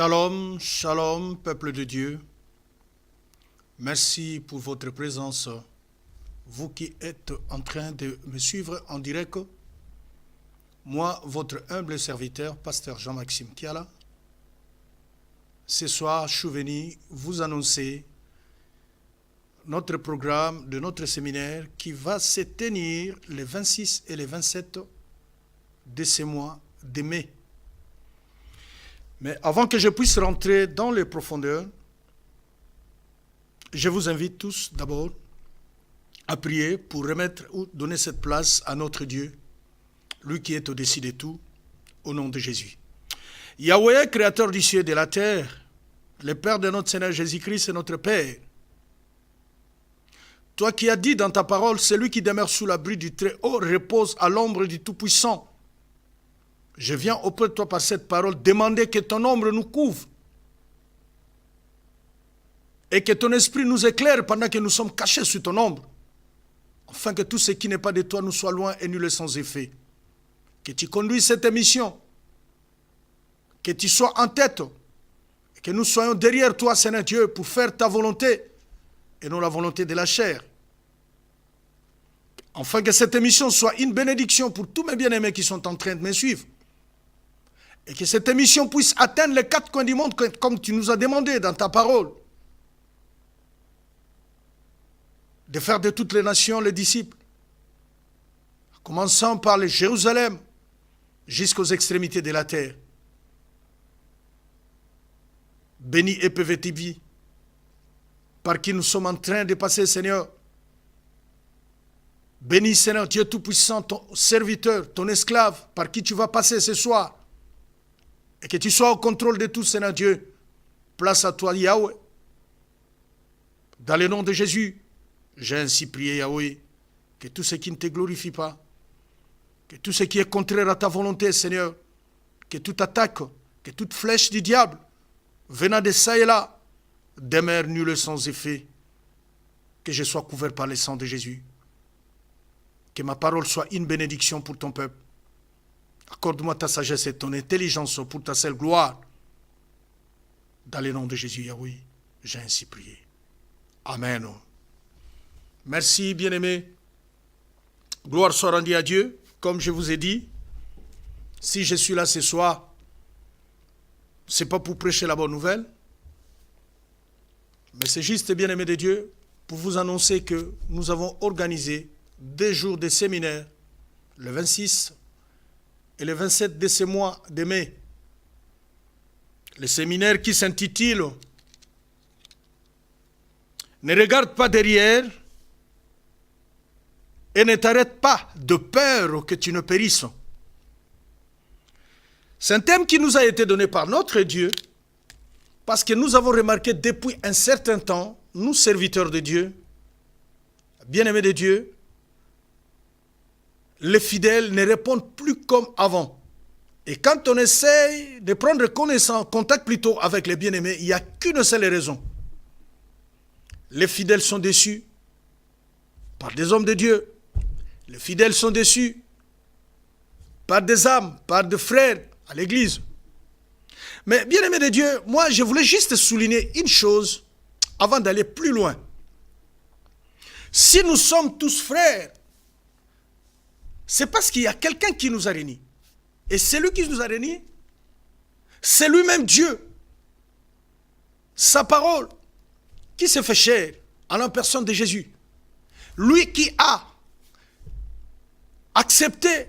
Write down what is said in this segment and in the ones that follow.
Shalom, shalom, peuple de Dieu. Merci pour votre présence. Vous qui êtes en train de me suivre en direct, moi, votre humble serviteur, pasteur Jean-Maxime Kiala, ce soir, je suis venu vous annoncer notre programme de notre séminaire qui va se tenir les 26 et les 27 de ce mois de mai. Mais avant que je puisse rentrer dans les profondeurs, je vous invite tous d'abord à prier pour remettre ou donner cette place à notre Dieu, lui qui est au-dessus de tout, au nom de Jésus. Yahweh, créateur du ciel et de la terre, le Père de notre Seigneur Jésus-Christ est notre Père. Toi qui as dit dans ta parole, celui qui demeure sous l'abri du Très-Haut repose à l'ombre du Tout-Puissant. Je viens auprès de toi par cette parole demander que ton ombre nous couvre et que ton esprit nous éclaire pendant que nous sommes cachés sous ton ombre, afin que tout ce qui n'est pas de toi nous soit loin et nul sans effet. Que tu conduises cette émission, que tu sois en tête, et que nous soyons derrière toi, Seigneur Dieu, pour faire ta volonté et non la volonté de la chair. Afin que cette émission soit une bénédiction pour tous mes bien-aimés qui sont en train de me suivre. Et que cette émission puisse atteindre les quatre coins du monde comme tu nous as demandé dans ta parole. De faire de toutes les nations les disciples. Commençant par le Jérusalem jusqu'aux extrémités de la terre. Béni EPV-TV, par qui nous sommes en train de passer, Seigneur. Béni, Seigneur Dieu Tout-Puissant, ton serviteur, ton esclave, par qui tu vas passer ce soir. Et que tu sois au contrôle de tout, Seigneur Dieu. Place à toi, Yahweh. Dans le nom de Jésus, j'ai ainsi prié, Yahweh, que tout ce qui ne te glorifie pas, que tout ce qui est contraire à ta volonté, Seigneur, que toute attaque, que toute flèche du diable, venant de ça et là, demeure nulle sans effet, que je sois couvert par le sang de Jésus. Que ma parole soit une bénédiction pour ton peuple. Accorde-moi ta sagesse et ton intelligence pour ta seule gloire. Dans le nom de Jésus, Yahweh, j'ai ainsi prié. Amen. Merci, bien-aimés. Gloire soit rendue à Dieu. Comme je vous ai dit, si je suis là ce soir, ce n'est pas pour prêcher la bonne nouvelle, mais c'est juste, bien-aimés de Dieu, pour vous annoncer que nous avons organisé 2 jours de séminaire, le 26 et le 27 de ce mois de mai. Le séminaire qui s'intitule « Ne regarde pas derrière et ne t'arrête pas de peur que tu ne périsses ». C'est un thème qui nous a été donné par notre Dieu, parce que nous avons remarqué depuis un certain temps, nous serviteurs de Dieu, bien-aimés de Dieu, les fidèles ne répondent plus comme avant. Et quand on essaye de prendre contact plutôt avec les bien-aimés, il n'y a qu'une seule raison. Les fidèles sont déçus par des hommes de Dieu. Les fidèles sont déçus par des âmes, par des frères à l'église. Mais bien-aimés de Dieu, moi je voulais juste souligner une chose avant d'aller plus loin. Si nous sommes tous frères, c'est parce qu'il y a quelqu'un qui nous a réunis. Et celui qui nous a réunis, c'est lui-même Dieu. Sa parole, qui s'est fait chair en la personne de Jésus. Lui qui a accepté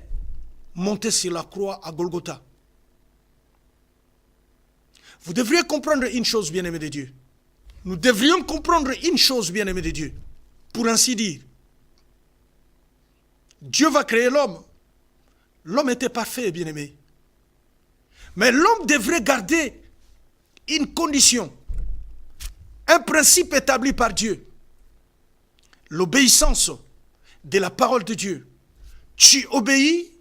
monter sur la croix à Golgotha. Vous devriez comprendre une chose, bien-aimés de Dieu. Nous devrions comprendre une chose, bien-aimés de Dieu. Pour ainsi dire. Dieu va créer l'homme. L'homme était parfait, bien-aimé. Mais l'homme devrait garder une condition, un principe établi par Dieu. L'obéissance de la parole de Dieu. Tu obéis,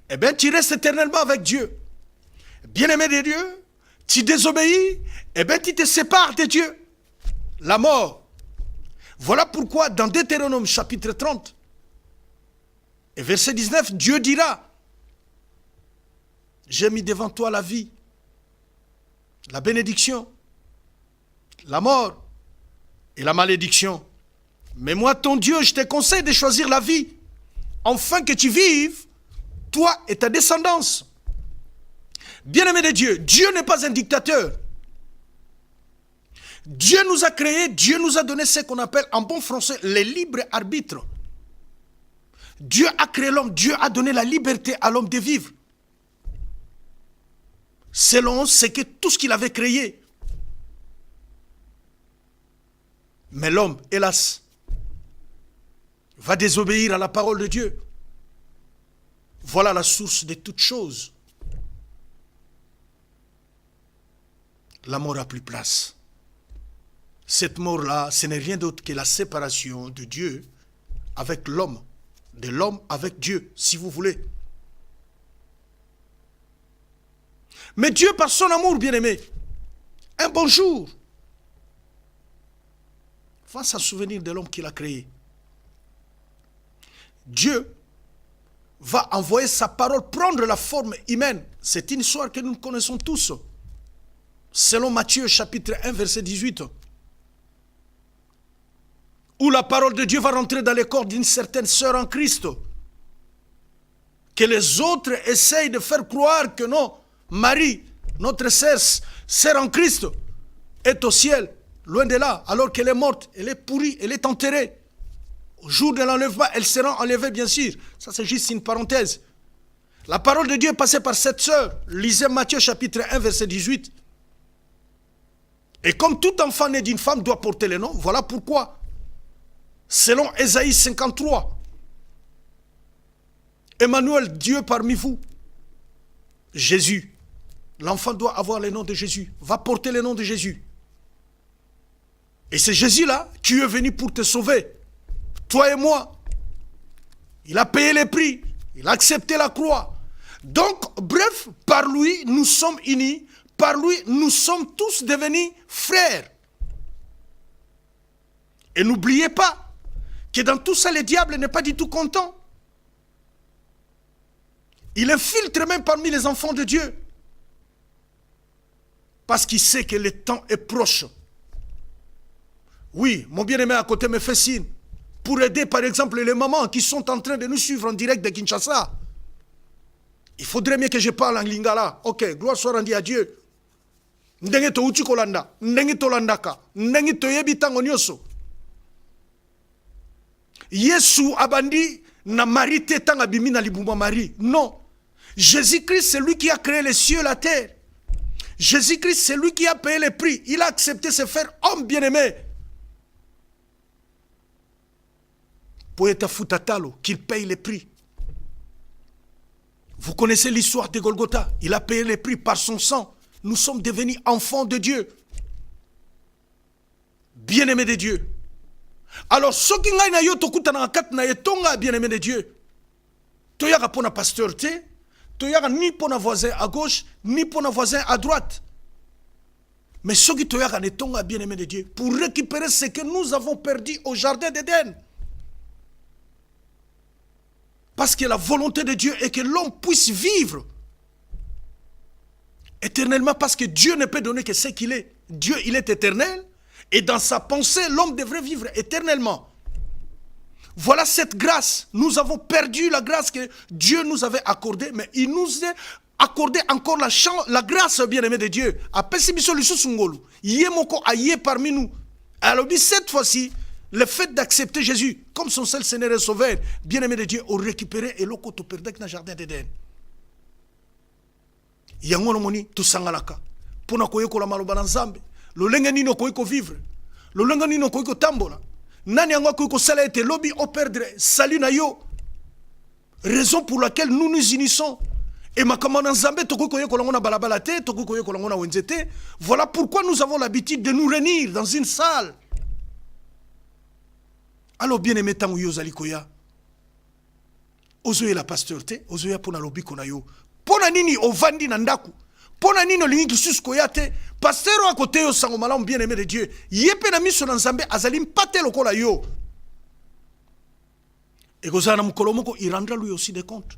eh bien tu restes éternellement avec Dieu. Bien-aimé de Dieu, tu désobéis, eh bien tu te sépares de Dieu. La mort. Voilà pourquoi dans Deutéronome chapitre 30, et verset 19, Dieu dira, j'ai mis devant toi la vie la bénédiction, la mort et la malédiction. Mais moi, ton Dieu, je te conseille de choisir la vie, afin que tu vives, toi et ta descendance. Bien-aimé de Dieu, Dieu n'est pas un dictateur. Dieu nous a créés, Dieu nous a donné ce qu'on appelle en bon français le libre arbitre. Dieu a créé l'homme, Dieu a donné la liberté à l'homme de vivre selon tout ce qu'il avait créé. Mais l'homme, hélas, va désobéir à la parole de Dieu. Voilà la source de toutes choses. La mort n'a plus place. Cette mort-là, ce n'est rien d'autre que la séparation de Dieu avec l'homme, de l'homme avec Dieu, si vous voulez. Mais Dieu, par son amour, bien-aimé, un bon jour, va s'en souvenir de l'homme qu'il a créé. Dieu va envoyer sa parole prendre la forme humaine. C'est une histoire que nous connaissons tous. Selon Matthieu chapitre 1 verset 18. Où la parole de Dieu va rentrer dans les corps d'une certaine sœur en Christ. Que les autres essayent de faire croire que non, Marie, notre sœur en Christ, est au ciel, loin de là, alors qu'elle est morte, elle est pourrie, elle est enterrée. Au jour de l'enlèvement, elle sera enlevée, bien sûr. Ça, c'est juste une parenthèse. La parole de Dieu est passée par cette sœur. Lisez Matthieu chapitre 1, verset 18. Et comme tout enfant né d'une femme doit porter le nom, voilà pourquoi, selon Ésaïe 53, Emmanuel, Dieu parmi vous, Jésus, l'enfant doit avoir le nom de Jésus, va porter le nom de Jésus. Et c'est Jésus-là qui est venu pour te sauver. Toi et moi. Il a payé les prix. Il a accepté la croix. Donc, bref, par lui, nous sommes unis. Par lui, nous sommes tous devenus frères. Et n'oubliez pas que dans tout ça, le diable n'est pas du tout content. Il infiltre même parmi les enfants de Dieu. Parce qu'il sait que le temps est proche. Oui, mon bien-aimé à côté me fait signe. Pour aider par exemple les mamans qui sont en train de nous suivre en direct de Kinshasa. Il faudrait mieux que je parle en lingala. Ok, gloire soit rendue à Dieu. Ndenge to uchi kolanda, ndenge to landaka, ndenge to yebitango nyoso. Yesu abandi na Marie tetanga bimi na libuma Marie. Non. Jésus-Christ, c'est lui qui a créé les cieux et la terre. Jésus-Christ, c'est lui qui a payé les prix. Il a accepté de se faire homme bien-aimé. Poeta Futatalo, qu'il paye les prix. Vous connaissez l'histoire de Golgotha. Il a payé les prix par son sang. Nous sommes devenus enfants de Dieu. Bien-aimés de Dieu. Alors, ce qui n'a yo tokuta na kat na yetonga bien-aimé de Dieu. Toyaga pona pasteur te, toyaga ni pona voisin à gauche, ni pona voisin à droite. Mais ce qui toyaga ne tonga bien-aimé de Dieu pour récupérer ce que nous avons perdu au jardin d'Éden. Parce que la volonté de Dieu est que l'homme puisse vivre éternellement, parce que Dieu ne peut donner que ce qu'il est. Dieu, il est éternel, et dans sa pensée, l'homme devrait vivre éternellement. Voilà cette grâce. Nous avons perdu la grâce que Dieu nous avait accordée, mais il nous a accordé encore la grâce, bien-aimé de Dieu. Il est parmi nous. Alors, cette fois-ci, le fait d'accepter Jésus comme son seul Seigneur et Sauveur, bien-aimé de Dieu, on récupéré et l'oko to perdek dans le jardin d'Éden. Yangono moni to sangalaka. Pona koyeko la maloba na Nzambe. Lo lenga nino koyeko vivre. Lo lenga nino koyeko tambola. Nani yango koyeko sala ete lobby au perdre salut na yo. Raison pour laquelle nous nous unissons. Et makama na Nzambe to koyeko lango na balabala te, to koyeko lango na wenzete. Voilà pourquoi nous avons l'habitude de nous réunir dans une salle. Alors bien aimé tango yo zali koya. Ozoye la pasteur te, ozoya pona lobby kona yo. Pona nini ovandi na ndaku. Pona nini olingi kisusu koya te. Pasteur à côté yo sango malamu bien aimé de Dieu. Yepe na miso na Nzambe azali mpate lokola yo. Et kozana mukolo moko il rendra lui aussi des comptes.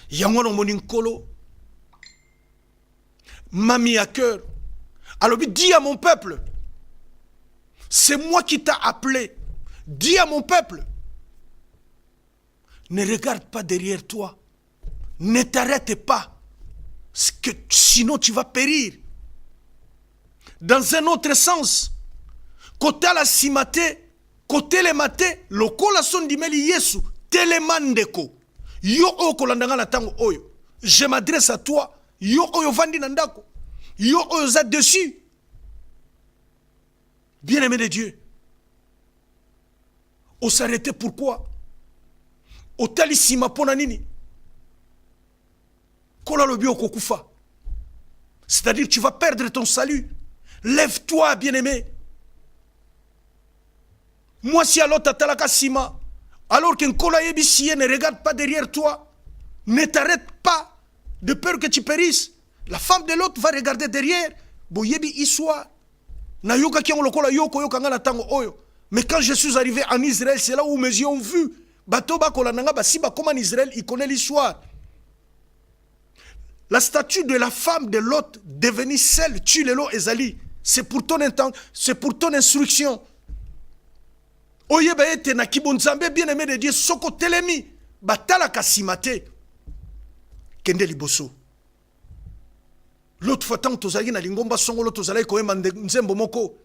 Yango no moni nkolo m'a mis à cœur. Alors, dis à mon peuple, c'est moi qui t'a appelé. Dis à mon peuple, ne regarde pas derrière toi. Ne t'arrête pas. Sinon tu vas périr. Dans un autre sens, côté la simate, côté le mate, lokola son dimeli Yesu, telemandeko. Yo o kolandanga na tango oyo. Je m'adresse à toi. Yo oyo vandi nandako. Yo oyo za dessus. Bien-aimé de Dieu. On s'arrêtait pourquoi? Au talisima pona nini? Kola lobi okokufa. C'est-à-dire tu vas perdre ton salut. Lève-toi, bien-aimé. Moi, si alors t'atalaka sima, alors qu'un kola yebisiye ne regarde pas derrière toi, ne t'arrête pas de peur que tu périsses. La femme de l'autre va regarder derrière. Boyebi histoire. Na yoka ki on lokola yoko yoka ngana tango oyo. Mais quand je suis arrivé en Israël, c'est là où mes yeux ont vu. Bato bakola nanga basiba comme en Israël, il connaît l'histoire. La statue de la femme de l'autre devenue celle tu lelo ezali. C'est pour ton instruction. Oyeba ete na kibonzambe bien-aimé de Dieu soko telemi batala kasimate kende liboso. L'autre fois tant tozali na lingomba songolo tozali koyemba nzembo moko.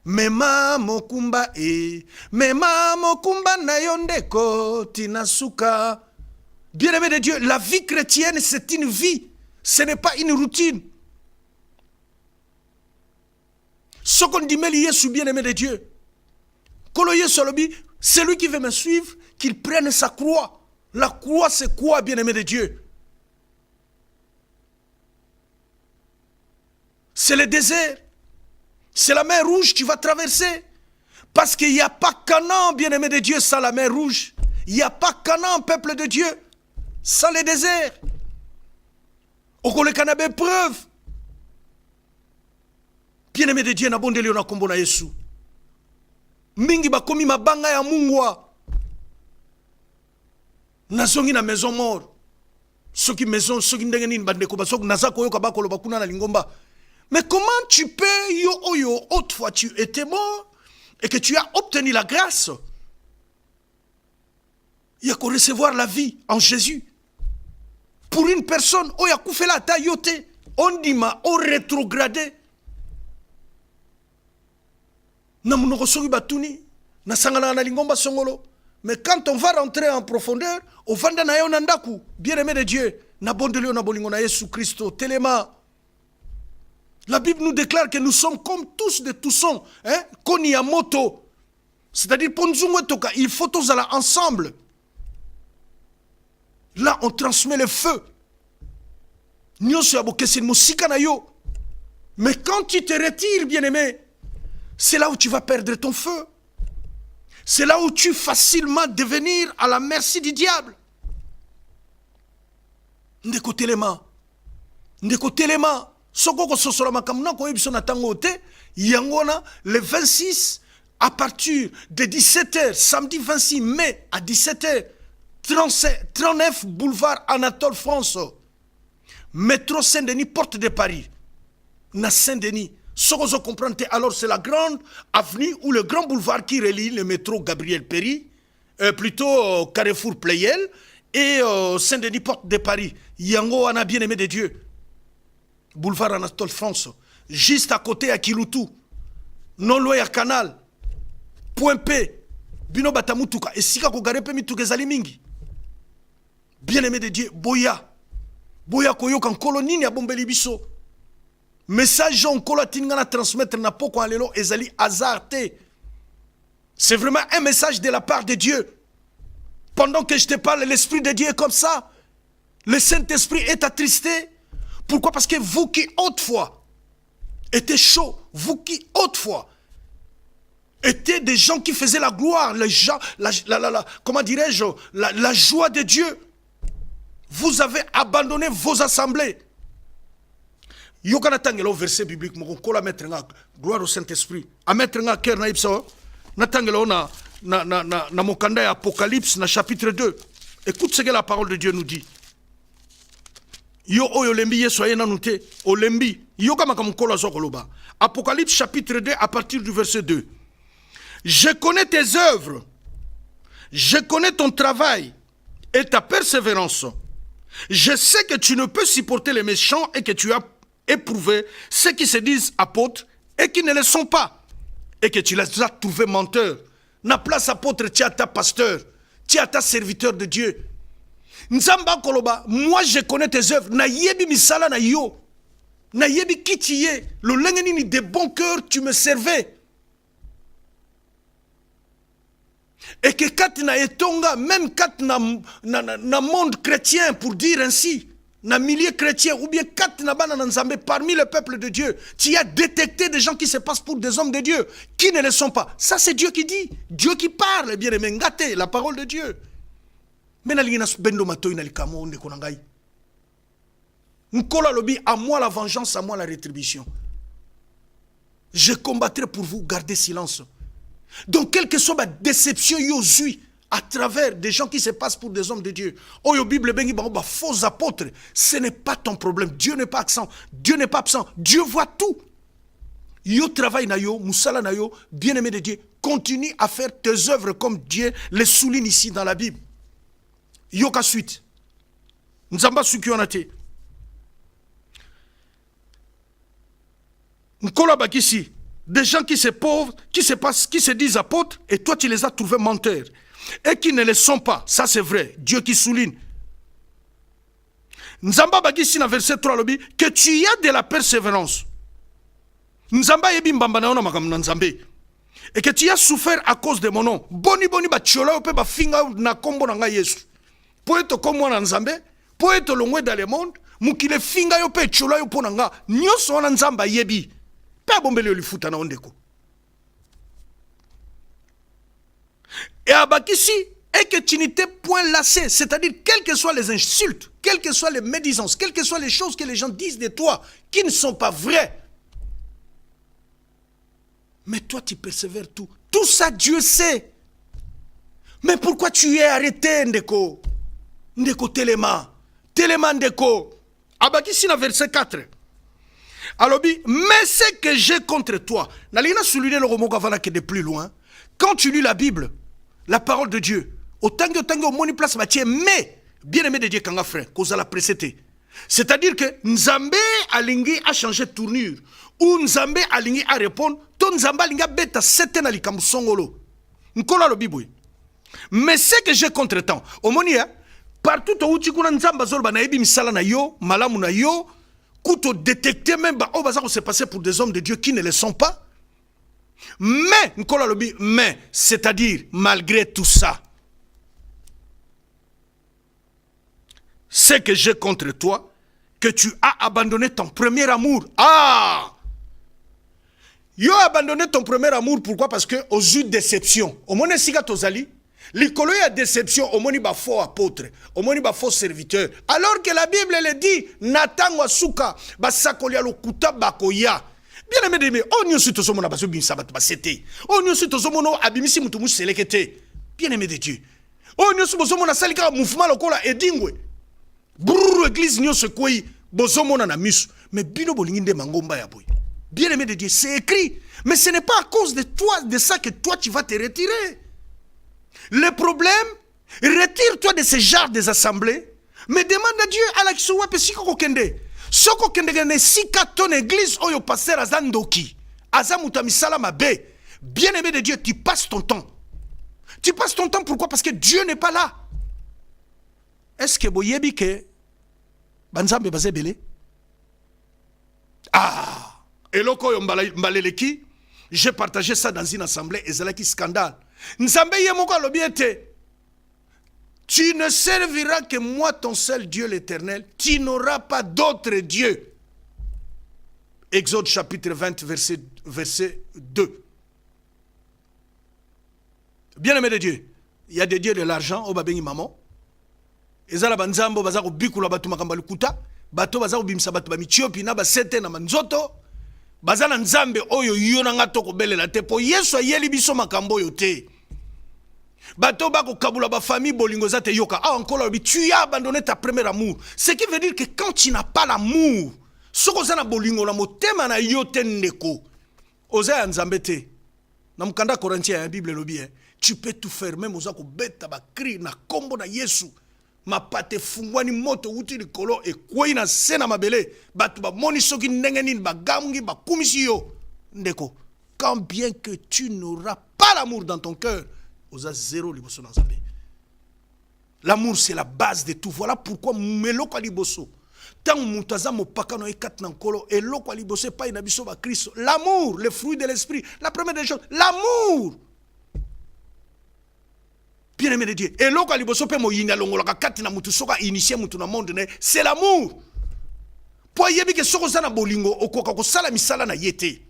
Mema mokumba na yondeko tinasuka. Bien-aimé de Dieu, la vie chrétienne c'est une vie, ce n'est pas une routine. Ce qu'on dit mais Yesu, bien-aimé de Dieu. Celui qui veut me suivre, qu'il prenne sa croix. La croix c'est quoi, bien-aimé de Dieu? C'est le désert. C'est la mer rouge que tu vas traverser. Parce qu'il n'y a pas Canaan, bien-aimé de Dieu, sans la mer rouge. Il n'y a pas Canaan, peuple de Dieu, sans le désert. Okole kanabe preuve. Bien-aimé de Dieu, na bondeli na kombo na Yesu. Mingi bakomi mabanga ya mungwa. Nazongi na maison mort. Soki maison, soki ndenge nini bandeko basok nazako yoka bakolo bakuna na lingomba. Mais comment tu peux, yo, autrefois tu étais mort et que tu as obtenu la grâce? Il y a qu'à recevoir la vie en Jésus. Pour une personne, oh, il y a fait la taille, on dit ma, on rétrogradé. Mais quand on va rentrer en profondeur, on va dans bien-aimé de Dieu, na bondelio na bolingo na Yesu Christo, telema. La Bible nous déclare que nous sommes comme tous de tous sont, hein, koni ya moto. C'est-à-dire, il faut tous aller ensemble. Là, on transmet le feu. Mais quand tu te retires, bien-aimé, c'est là où tu vas perdre ton feu. C'est là où tu facilement devenir à la merci du diable. Ndeko telema. Ndeko telema. Soko sosola makamna ko ebiso na tango te yangona le 26 à partir de 17h samedi 26 mai à 17h 39 boulevard Anatole France métro Saint-Denis porte de Paris na Saint-Denis soko zo comprendre alors c'est la grande avenue ou le grand boulevard qui relie le métro Gabriel Péri plutôt Carrefour Pleyel et Saint-Denis porte de Paris yango ana bien-aimé de Dieu. Boulevard Anatole France, juste à côté à Kiloutou, non loin à Canal, Point P, Bino Batamutuka, et Sika Kogarepe Mituke Zalimingi. Bien-aimé de Dieu, Boya Koyok en colonie à Bombelibiso. Message en colatinga à transmettre na poko alelo ezali azarté. C'est vraiment un message de la part de Dieu. Pendant que je te parle, l'Esprit de Dieu est comme ça. Le Saint-Esprit est attristé. Pourquoi? Parce que vous qui autrefois étiez chauds, vous qui autrefois étiez des gens qui faisaient la gloire, les gens, comment dirais-je, la joie de Dieu, vous avez abandonné vos assemblées. Yokanatangelo verset biblique, mon kola mettre gloire au Saint-Esprit, à mettre un cœur na ipsa, natangelo na mokanda Apocalypse na chapitre 2. Écoute ce que la parole de Dieu nous dit. Yo oyo lembi yesu ayena nute. O lembi. Yo kama kamukolo zokoloba. Apocalypse chapitre 2 à partir du verset 2. Je connais tes œuvres. Je connais ton travail et ta persévérance. Je sais que tu ne peux supporter les méchants et que tu as éprouvé ceux qui se disent apôtres et qui ne le sont pas. Et que tu les as trouvés menteurs. Na place apôtre, tu as ta pasteur. Tu as ta serviteur de Dieu. Nzamba koloba, moi je connais tes œuvres. Na yebi misala na yo. Na yebi ki tu es. Le lengeni de bon cœur, tu me servais. Et que quand na etonga, même quand na monde chrétien, pour dire ainsi, na milieu chrétien, ou bien quand na bana nzambe, parmi le peuple de Dieu, tu as détecté des gens qui se passent pour des hommes de Dieu, qui ne le sont pas. Ça c'est Dieu qui dit, Dieu qui parle, bien aimé, ngate, la parole de Dieu. Mais na lingina bendo mato ina likamo onde konangai. Nkola lobi, à moi la vengeance, à moi la rétribution. Je combattrai pour vous, gardez silence. Donc, quelle que soit ma déception, yozui, à travers des gens qui se passent pour des hommes de Dieu, oh, Bible, faux apôtres, ce n'est pas ton problème. Dieu n'est pas absent. Dieu n'est pas absent. Dieu voit tout. Yo travail na yo, musala na yo, bien-aimé de Dieu, continue à faire tes œuvres comme Dieu les souligne ici dans la Bible. Yo ka suite. Nzamba sukionate. Nkola bakisi. Des gens qui se pauvres, qui se disent apôtres, et toi tu les as trouvés menteurs. Et qui ne le sont pas. Ça c'est vrai. Dieu qui souligne. Nzamba bagisi na verset 3 lobi, que tu as de la persévérance. Nzamba yebi mbamba na ona makam na nzambe. Et que tu as souffert à cause de mon nom. Boni boni ba tchola ope ba finga na kombo na nga Yesu. Po eto komo na nzambe, po eto longwe dans le monde, mukile finga yo pe tchola yo po na nga. Nyoso na nzamba yebi. Et abakisi, et que tu n'étais point lassé, c'est-à-dire quelles que soient les insultes, quelles que soient les médisances, quelles que soient les choses que les gens disent de toi, qui ne sont pas vraies. Mais toi tu persévères tout. Tout ça Dieu sait. Mais pourquoi tu es arrêté, Ndeko? Ndeko Telema. Telema Ndeko. Abakisi na verset 4. Alors, mais ce que j'ai contre toi, n'allez-vous souligner le roman que de plus loin. Quand tu lis la Bible, la parole de Dieu, autant que au moni place mais bien aimé de Dieu quand frère, cause à la précédé. C'est-à-dire que Nzambe alingi a changé de tournure, ou Nzambe alingi a répondre, ton Nzambe alingi a bêta certaine alikamu songolo. Nkola lo Bible. Mais ce que j'ai contre toi, au moni partout où tu connais Nzamba zolba na ebi misala na yo, malamu na yo. Couteau détecter même bah, ça s'est passé pour des hommes de Dieu qui ne le sont pas. Mais, c'est-à-dire, malgré tout ça, ce que j'ai contre toi, que tu as abandonné ton premier amour. Ah! Tu as abandonné ton premier amour, pourquoi? Parce que aux yeux de déception, au moins si tozali, l'icolo y a déception, au moins il y a faux apôtre, au moins il y a faux serviteur. Alors que la Bible elle dit, Nathan wasuka, basakolia lokuta bakoya. Bien aimé de oh nous sommes tous mona baso bin sabat basete. Oh nous sommes tous mona abimisi mutumu selekete. Bien aimé de Dieu. Oh nous sommes tous mona salika mouvement lokola edingwe. Brrr église nous se koi bozo mona na misu. Mais bino bolinginde mangomba ya boy. Bien aimé de Dieu, c'est écrit. Mais ce n'est pas à cause de toi, de ça que toi tu vas te retirer. Le problème, retire-toi de ce genre des assemblées, mais demande à Dieu à la kisowa pe siko kokende. Soko kende gane sika ton église oyo pasteur azandoki. Azamuta misala mabe. Bien-aimé de Dieu, tu passes ton temps. Tu passes ton temps pourquoi? Parce que Dieu n'est pas là. Est-ce que boyebi ke banzambe bazebele? Ah, eloko yo mbaleleki, j'ai partagé ça dans une assemblée et c'est là qui scandale. Nzambe yemoko alobi ete, tu ne serviras que moi ton seul Dieu l'éternel, tu n'auras pas d'autre Dieu. Exode chapitre 20 verset 2. Bien-aimé de Dieu, il y a des dieux de l'argent au babengi maman. Ezala banzambo bazako bikula batu makamba lukuta, bato bazako bimsa batu ba mitiopi na ba sete na manzoto. Bazana nzambe oyo yona ngato ko belela te po Yesu ayeli biso makambo yo te. Bato bako kabula ba famille bolingo zate yoka. Ah encore tu as abandonné ta première amour. Ce qui veut dire que quand tu n'as pas l'amour, soko zana bolingo na motema na yote ndeko. Oza nzambe te. Na mkanda Corinthiens la Bible lobi tu peux tout faire même oza ko beta ba cri na kombo na Yesu. Ma pate fungwani moto uti likolo e kwei na sena mabele batu ba moni soki ndenge nini ba gamungi ba kumisi yo ndeko. Quand bien que tu n'auras pas l'amour dans ton cœur, oza zéro liboso na nzambe. L'amour c'est la base de tout. Voilà pourquoi meloko liboso tant mutaza mopaka no ekat na nkolo eloko liboso pa ina biso ba Christ. L'amour, le fruit de l'esprit, la première des choses, l'amour. Bien-aimé de Dieu. Et l'autre aliboso pe mo yina longola kati na mutu soka initier mutu na monde ne, c'est l'amour. Po yebi ke soko sana bolingo okoka ko sala misala na yete.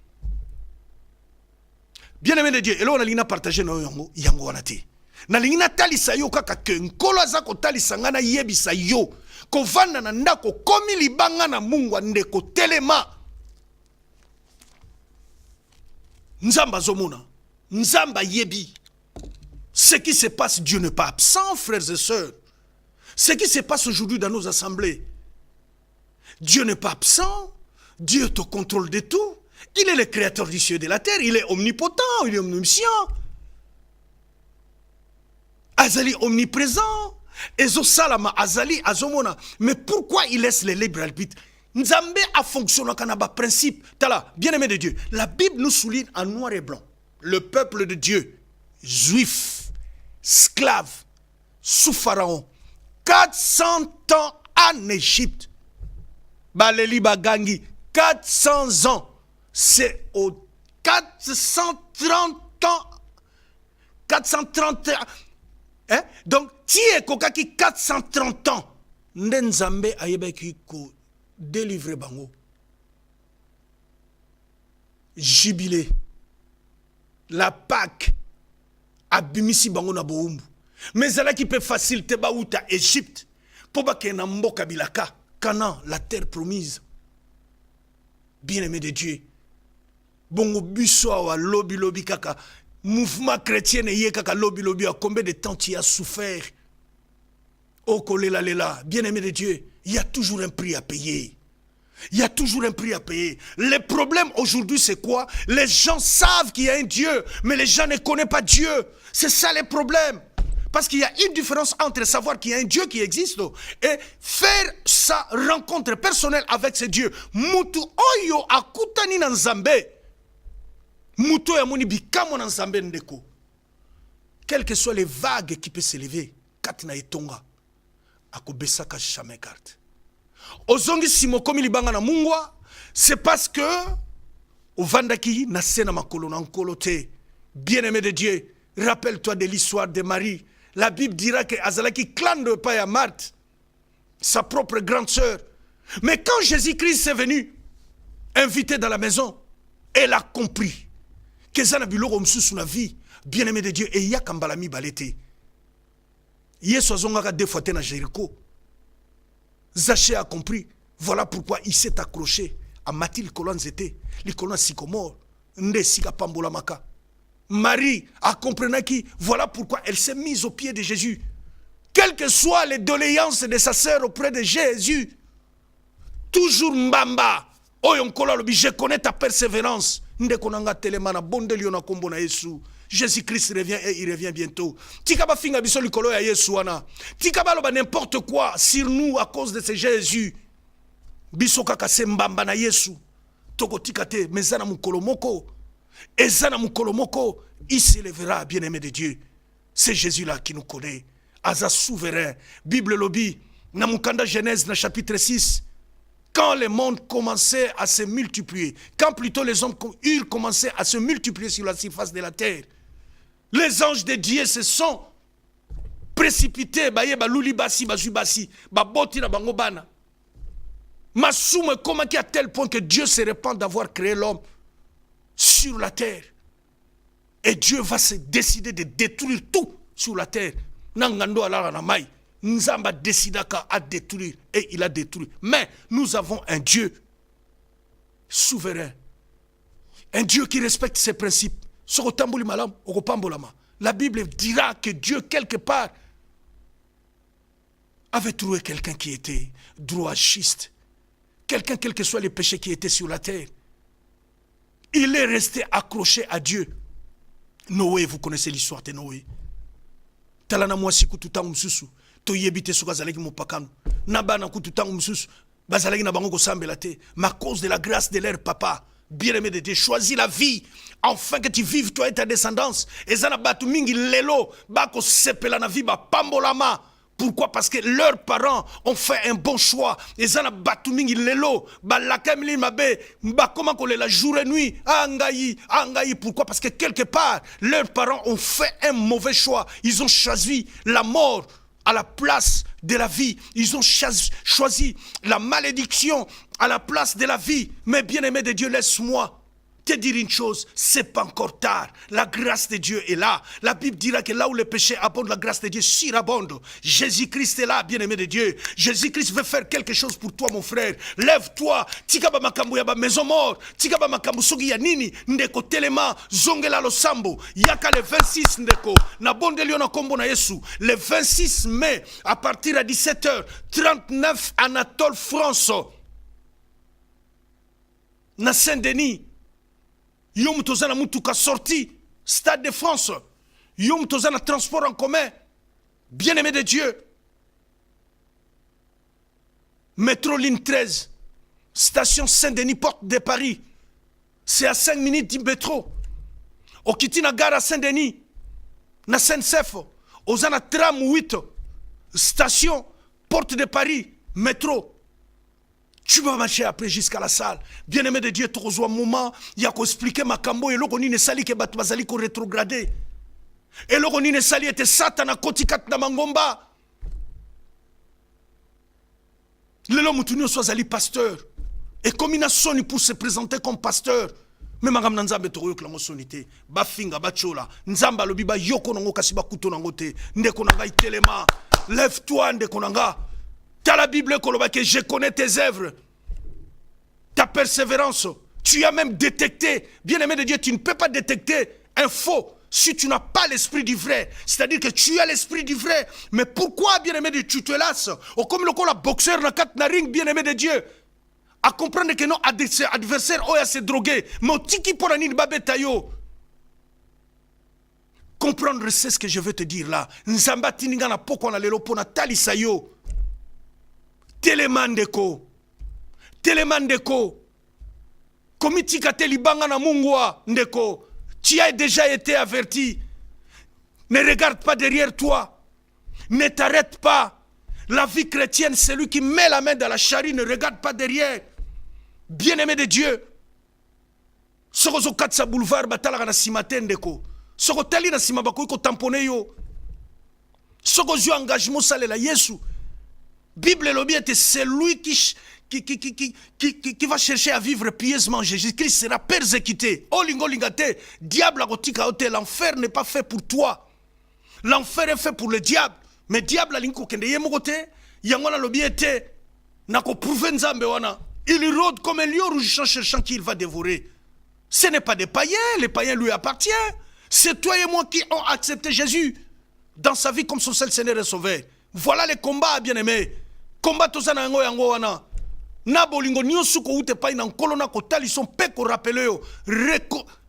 Bien-aimé de Dieu. Et là on a lina partager no yango wana te. Na lina talisa yo kaka ke nkolo aza ko talisa ngana yebisa yo. Ko vanda na ndako komi libanga na Mungu ndeko telema. Nzamba zomona. Nzamba yebi. Ce qui se passe, Dieu n'est pas absent, frères et sœurs. Ce qui se passe aujourd'hui dans nos assemblées, Dieu n'est pas absent. Dieu te contrôle de tout. Il est le créateur du ciel et de la terre. Il est omnipotent, il est omniscient. Azali omniprésent. Ezo salama azali azomona. Mais pourquoi il laisse les libres arbitres? Nzambe a fonctionné comme un principe. Tala, bien-aimé de Dieu, la Bible nous souligne en noir et blanc. Le peuple de Dieu, juif, esclave, sous Pharaon, 400 ans en Égypte. Baleli Bagangi, 400 ans. C'est au 430 ans. 430 ans. Hein? Donc, ti e kokaki 430 ans. Nzambe ayebeki ko délivrer bango. Jubilé. La Pâque. Abimisi bango na boumbu. Mais cela qui peut faciliter baouta Égypte. Pour que na mboka bilaka. Canaan, la terre promise. Bien-aimé de Dieu. Bongo biso wa lobi lobi kaka. Mouvement chrétien ye kaka lobi lobi. Combien de temps tu as souffert? Oh kolela lela. Bien-aimé de Dieu. Il y a toujours un prix à payer. Il y a toujours un prix à payer. Le problème aujourd'hui, c'est quoi? Les gens savent qu'il y a un Dieu, mais les gens ne connaissent pas Dieu. C'est ça le problème. Parce qu'il y a une différence entre savoir qu'il y a un Dieu qui existe et faire sa rencontre personnelle avec ce Dieu. Mutu oyo akutani na Nzambe. Mutu ya moni bikamo na Nzambe ndeko. Quelles que soient les vagues qui peuvent s'élever, katina etonga, akobesaka jamais garde. Ozongi simokomi libanga na mungwa, c'est parce que ovandaki na sena makolo na nkolo te. Bien-aimé de Dieu, rappelle-toi de l'histoire de Marie. La Bible dira que azalaki clan de pas à Marthe, sa propre grande sœur. Mais quand Jésus-Christ est venu, invité dans la maison, elle a compris que zana biloko msusu na vie. Bien-aimé de Dieu, et ya kambalami balete. Yesu azongaka deux fois na Jéricho. Zachée a compris. Voilà pourquoi il s'est accroché à Mathilde Colonzete, les colons sycomore, Ndesika Pambolamaka. Marie a compris qui. Voilà pourquoi elle s'est mise au pied de Jésus. Quelles que soient les doléances de sa sœur auprès de Jésus, toujours mbamba. Je connais ta persévérance. Jésus-Christ revient et il revient bientôt. Tikaba finga biso likolo ya Yesu wana. Tikaba loba n'importe quoi sur nous à cause de ce Jésus. Biso kaka sembamba na Yesu. Toko tikate mezana mukolo moko. Ezana mukolo moko, il s'élèvera, bien-aimé de Dieu. C'est Jésus-là qui nous connaît. Aza souverain. Bible lobi na mukanda Genèse na chapitre 6. Quand le monde commençait à se multiplier, quand plutôt les hommes eurent commencé à se multiplier sur la surface de la terre, les anges de Dieu se sont précipités, Masume comment à tel point que Dieu se répand d'avoir créé l'homme sur la terre. Et Dieu va se décider de détruire tout sur la terre. Nangando ala na mai. Nzamba décidaka à détruire et il a détruit. Mais nous avons un Dieu souverain. Un Dieu qui respecte ses principes. Soko tambuli malam, oko pambolama. La Bible dira que Dieu, quelque part, avait trouvé quelqu'un qui était droitiste. Quelqu'un, quels que soient les péchés qui étaient sur la terre. Il est resté accroché à Dieu. Noé, vous connaissez l'histoire de Noé. Talana mwasi kututangu msusu. To yebite suka zaleki mopakano. Nabana kututangu msusu. Bazaleki na bango kosambela te. Ma cause de la grâce de leur papa. Bien-aimé de Dieu, choisis la vie. Enfin que tu vives toi et ta descendance. Et zana batu mingi lelo. Bako sepela na vie ba pambolama. Pourquoi? Parce que leurs parents ont fait un bon choix. Et ça n'a pas tout mingi lelo. Ba la kamili mabe. Ba comment qu'on la jour et nuit. Angaï. Pourquoi? Parce que quelque part, leurs parents ont fait un mauvais choix. Ils ont choisi la mort à la place de la vie. Ils ont choisi la malédiction à la place de la vie. Mais bien-aimé de Dieu, laisse-moi te dire une chose, c'est pas encore tard. La grâce de Dieu est là. La Bible dira que là où le péché abonde, la grâce de Dieu surabonde. Jésus-Christ est là, bien-aimé de Dieu. Jésus-Christ veut faire quelque chose pour toi, mon frère. Lève-toi. Tikaba makambu ya ba maison mort. Tikaba makambu sogi ya nini. Ndeko telema. Zongela lo sambo. Yaka le 26 ndeko. Na bonde lion na kombo na Yesu. Le 26 mai, à partir à 17h39, Anatole France. Na Saint-Denis. Yom tozana mutuka sorti, Stade de France. Yom tozana transport en commun. Bien-aimé de Dieu. Métro ligne 13. Station Saint-Denis, porte de Paris. C'est à 5 minutes du métro. Au Kitina gare à Saint-Denis. Na Saint-Sef. Ozana tram 8. Station, porte de Paris. Métro. Tu vas marcher après jusqu'à la salle. Bien-aimé de Dieu, tu as un moment, il y a qu'à expliquer ma cambo et l'on ne sali que batu bazali ko rétrogradé. Et l'on ne sali était Satan à kotikat na mangomba. Le l'homme tout soit ali pasteur. Et comme il a sonné pour se présenter comme pasteur. Mais magam nanzambe to yok la mosonité. Ba finga ba chola. Nzamba lobi ba yoko nango kasiba kuto nango te. Ndeko nanga itelema. Lève-toi ndeko nanga. Dans la Bible, que je connais tes œuvres, ta persévérance. Tu as même détecté, bien-aimé de Dieu, tu ne peux pas détecter un faux si tu n'as pas l'esprit du vrai. C'est-à-dire que tu as l'esprit du vrai. Mais pourquoi, bien-aimé de Dieu, tu te lasses? Ou comme le boxeur dans le ring, bien-aimé de Dieu, à comprendre que non adversaire, a se drogué. Mais tiki pour un babetayo. Comprendre, c'est ce que je veux te dire là. Nzamba tininga na poko na lelo pona talisayo. Telemandeko. Komitika telibanga na mungwa ndeko. Tu as déjà été averti. Ne regarde pas derrière toi. Ne t'arrête pas. La vie chrétienne, c'est lui qui met la main dans la charrue, ne regarde pas derrière. Bien-aimé de Dieu. Soko katsa boulevard batala na simate ndeko. Soko tali na simabako ko tamponné yo. Soko zo engagement salela Yesu. Bible l'objet, c'est lui qui va chercher à vivre pieusement. Jésus-Christ sera persécuté. Oh lingo lingate, diable a gotika hotel. L'enfer n'est pas fait pour toi. L'enfer est fait pour le diable. Mais diable a lingo kende yemogote, yangona l'objet, nako prouver nzambe wana. Il rôde comme un lion rouge cherchant qui il va dévorer. Ce n'est pas des païens, les païens lui appartiennent. C'est toi et moi qui ont accepté Jésus dans sa vie comme son seul Seigneur et Sauveur. Voilà les combats, bien-aimés. Combat tozana yango yango wana. Na bolingo nyosu ko ute pa ina kolona ko tali son pe ko rappeler yo.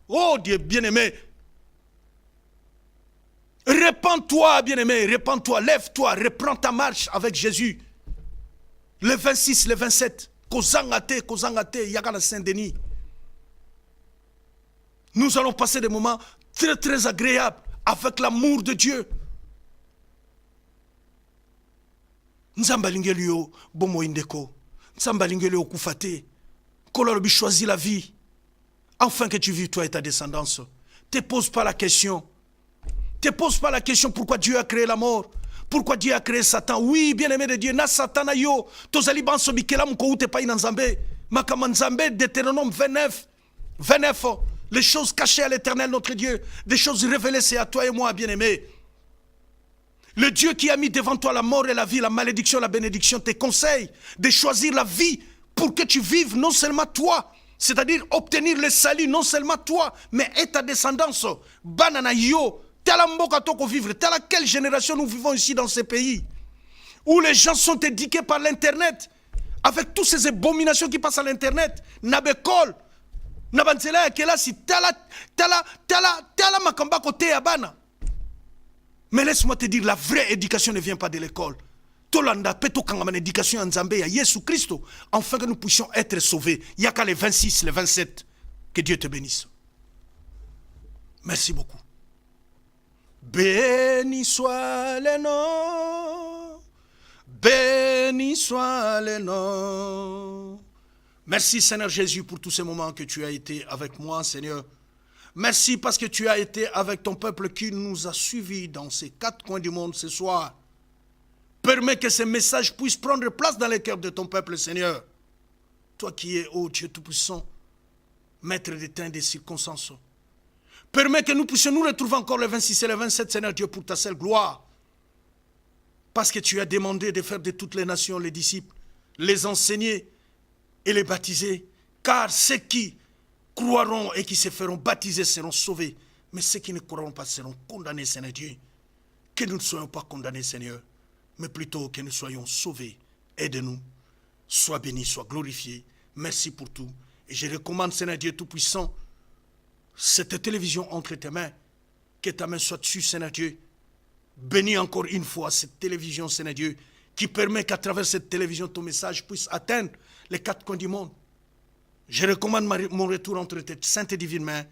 Oh Dieu bien-aimé. Repends-toi, bien-aimé, repends-toi, lève-toi, reprends ta marche avec Jésus. Le 26, le 27, Kozangate, Yakana Saint-Denis. Nous allons passer des moments très très agréables avec l'amour de Dieu. Nzamba lingelio bomo indeko. Nzamba lingelio kufate. Kolorobi choisis la vie. Enfin que tu vives toi et ta descendance. Te pose pas la question. Te pose pas la question pourquoi Dieu a créé la mort. Pourquoi Dieu a créé Satan. Oui, bien-aimé de Dieu, na Satan na yo. Tozali banso bikela mko ute pa inanzambe. Makama nzambe Deutéronome 29. Les choses cachées à l'Éternel notre Dieu. Des choses révélées, c'est à toi et moi, bien-aimé. Le Dieu qui a mis devant toi la mort et la vie, la malédiction, la bénédiction, te conseille de choisir la vie pour que tu vives non seulement toi, c'est-à-dire obtenir le salut non seulement toi, mais et ta descendance. Banana yo, telle mboka toko vivre, telle quelle génération nous vivons ici dans ces pays, où les gens sont éduqués par l'internet, avec toutes ces abominations qui passent à l'internet, nabekol, nabanzela kela si tala makamba kote abana. Mais laisse-moi te dire, la vraie éducation ne vient pas de l'école. Tolanda peto kangaman éducation en Zambé à Jésus Christ, afin que nous puissions être sauvés. Il n'y a qu'à les 26, les 27. Que Dieu te bénisse. Merci beaucoup. Béni soit le nom. Béni soit le nom. Merci Seigneur Jésus pour tous ces moments que tu as été avec moi, Seigneur. Merci parce que tu as été avec ton peuple qui nous a suivis dans ces 4 coins du monde ce soir. Permets que ces messages puissent prendre place dans les cœurs de ton peuple, Seigneur. Toi qui es, ô Dieu Tout-Puissant, maître des temps et des circonstances. Permets que nous puissions nous retrouver encore le 26 et le 27, Seigneur Dieu, pour ta seule gloire. Parce que tu as demandé de faire de toutes les nations les disciples, les enseigner et les baptiser. Car ceux qui croiront et qui se feront baptiser seront sauvés. Mais ceux qui ne croiront pas seront condamnés, Seigneur Dieu. Que nous ne soyons pas condamnés, Seigneur, mais plutôt que nous soyons sauvés. Aide-nous. Sois béni, sois glorifié. Merci pour tout. Et je recommande, Seigneur Dieu Tout-Puissant, cette télévision entre tes mains. Que ta main soit dessus, Seigneur Dieu. Bénis encore une fois cette télévision, Seigneur Dieu, qui permet qu'à travers cette télévision, ton message puisse atteindre les 4 coins du monde. Je recommande mon retour entre tes saintes et divines mains.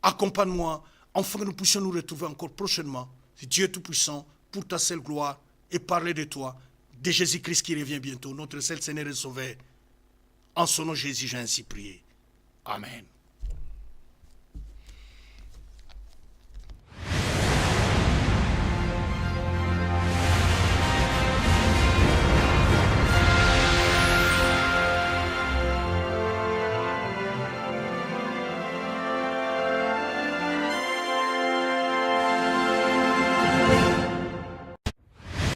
Accompagne-moi, afin que nous puissions nous retrouver encore prochainement, Dieu Tout-Puissant, pour ta seule gloire, et parler de toi, de Jésus-Christ qui revient bientôt, notre seul Seigneur et Sauveur. En son nom Jésus, j'ai ainsi prié. Amen.